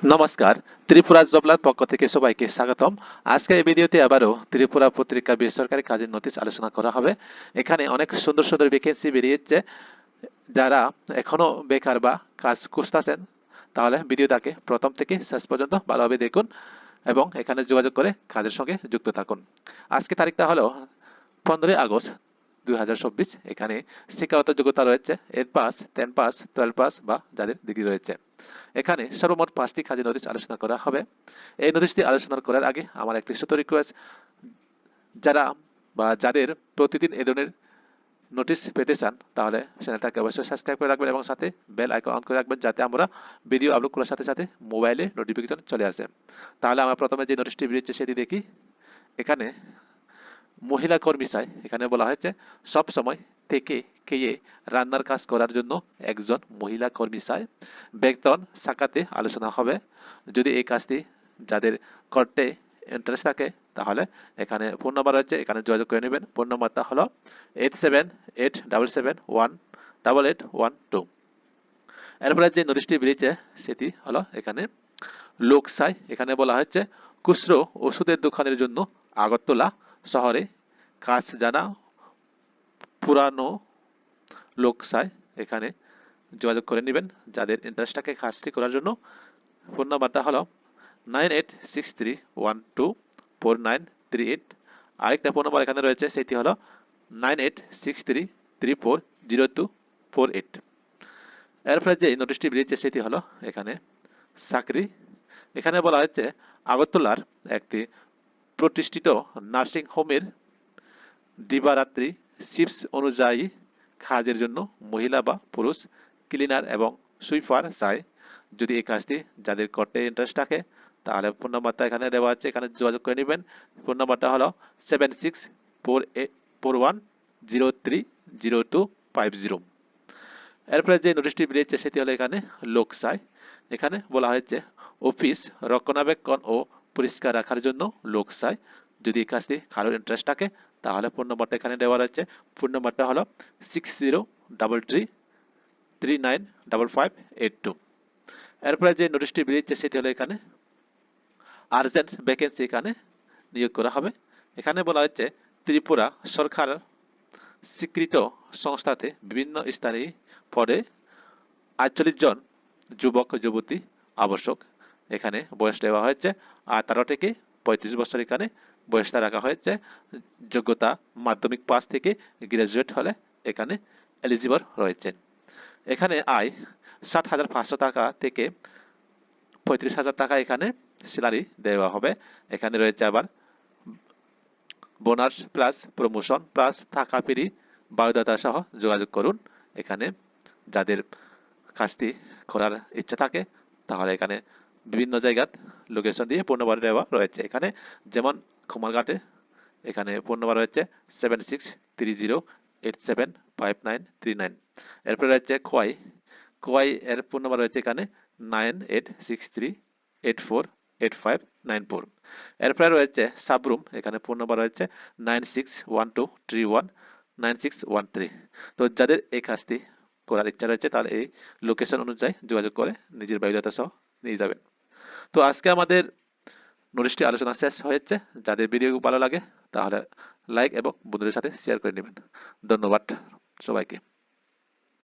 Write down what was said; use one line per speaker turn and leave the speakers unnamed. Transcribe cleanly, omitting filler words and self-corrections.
নমস্কার, ত্রিপুরা জবলার পক্ষ থেকে সবাইকে স্বাগতম। আজকে এই ভিডিওতে আবারও ত্রিপুরা পত্রিকা বেসরকারি কাজের নোটিশ আলোচনা করা হবে। এখানে অনেক সুন্দর সুন্দর ভ্যাকেন্সি বেরিয়েছে। যারা এখনো বেকার বা কাজ খুঁজতেছেন তাহলে ভিডিওটাকে প্রথম থেকে শেষ পর্যন্ত ভালোভাবে দেখুন এবং এখানে যোগাযোগ করে কাজের সঙ্গে যুক্ত থাকুন। আজকে তারিখটা হলো 15 আগস্ট 2024। এখানে শিক্ষাগত যোগ্যতা রয়েছে 8 পাস, 10 পাস, 12 পাস বা যাদের ডিগ্রি রয়েছে। এখানে সর্বমোট 5টি কাজের নোটিশ আলোচনা করা হবে। এই নোটিশটি আলোচনা করার আগে আমার একটি ছোট রিকোয়েস্ট, যারা বা যাদের প্রতিদিন এই ধরনের নোটিশ পেতে চান তাহলে চ্যানেলটাকে অবশ্যই সাবস্ক্রাইব করে রাখবেন এবং সাথে বেল আইকন অন করে রাখবেন, যাতে আমরা ভিডিও আপলোড করার সাথে সাথে মোবাইলে নোটিফিকেশন চলে আসে। তাহলে আমরা প্রথমে যে নোটিশটি বেরিয়েছে সেটি দেখি। এখানে মহিলা কর্মী চাই। এখানে বলা হয়েছে সব সময় থেকে খেয়ে রান্নার কাজ করার জন্য একজন মহিলা কর্মী চাই। বেতন সাকাতে আলোচনা হবে। যদি এই কাজটি যাদের করতে ইন্টারেস্ট থাকে তাহলে এখানে ফোন নাম্বার রয়েছে, এখানে যোগাযোগ করে নেবেন। ফোন নাম্বারটা হলো 8787718812। এরপরে যে নোটিশটি বেরিয়েছে সেটি হলো এখানে লোক চাই। এখানে বলা হচ্ছে খুচরো ওষুধের দোকানের জন্য আগরতলা শহরে কাজ জানা পুরানো লোক চাই। এখানে যোগাযোগ করে নেবেন যাদের ইন্টারেস্ট থাকে কাজটি করার জন্য। ফোন নাম্বারটা হলো 9863124938। আরেকটা ফোন নাম্বার এখানে রয়েছে, সেটি হলো 9863340248। এরপরে যে নোটিশটি বেরিয়েছে সেটি হলো এখানে চাকরি। এখানে বলা হচ্ছে আগরতলার একটি প্রতিষ্ঠিত নার্সিং হোমের দিবারাত্রি শিফট অনুযায়ী কাজের জন্য মহিলা বা পুরুষ ক্লিনার এবং সুইপার চাই। যদি এই কাজটি যাদের করতে ইন্টারেস্ট থাকে তাহলে ফোন নাম্বারটা এখানে দেওয়া আছে, এখানে যোগাযোগ করে নেবেন। ফোন নাম্বারটা হলো 7641030250। এরপরে যে নোটিশটি বেরিয়েছে সেটি হলো এখানে লোক চাই। এখানে বলা হয়েছে অফিস রক্ষণাবেক্ষণ ও পরিষ্কার রাখার জন্য লোক চাই। যদি এই কাজটি কারোর ইন্টারেস্ট থাকে তাহলে ফোন নাম্বারটা এখানে দেওয়া রয়েছে। ফোন নাম্বারটা হলো 6033395582। এরপরে যে নোটিশটি বেরিয়েছে সেটি হলো এখানে আর্জেন্ট ভ্যাকেন্সি এখানে নিয়োগ করা হবে। এখানে বলা হচ্ছে ত্রিপুরা সরকার স্বীকৃত সংস্থাতে বিভিন্ন স্থানে পদে ৪৮ জন যুবক যুবতী আবশ্যক। এখানে বয়স দেওয়া হয়েছে 18 থেকে 35 বছর। এখানে বয়সটা রাখা হয়েছে। যোগ্যতা মাধ্যমিক পাস থেকে গ্রাজুয়েট হলে এখানে এলিজিবল রয়েছে। এখানে আয় 60,500 টাকা থেকে 35,000 টাকা এখানে স্যালারি দেওয়া হবে। এখানে রয়েছে আবার বোনাস প্লাস প্রমোশন প্লাস থাকা ফ্রি বায়োডাটা সহ যোগাযোগ করুন। এখানে যাদের কাজটি করার ইচ্ছা থাকে তাহলে এখানে বিভিন্ন জায়গার লোকেশন দিয়ে ফোন নাম্বার দেওয়া রয়েছে। এখানে যেমন কুমারঘাটে এখানে ফোন নাম্বার রয়েছে 7630875939। এরপরে রয়েছে খোয়াই। খোয়াই এর ফোন নাম্বার রয়েছে এখানে 9863848594। এরপরে রয়েছে সাবরুম। এখানে ফোন নাম্বার রয়েছে 9612319613। তো যাদের এই কাজটি করার ইচ্ছা রয়েছে তাহলে এই লোকেশন অনুযায়ী যোগাযোগ করে নিজের বায়োডাটা সহ নিয়ে যাবেন। তো আজকে আমাদের নোটিশটি আলোচনা শেষ হয়েছে। যাদের ভিডিও ভালো লাগে তাহলে লাইক এবং বন্ধুদের সাথে শেয়ার করে নেবেন। ধন্যবাদ সবাইকে।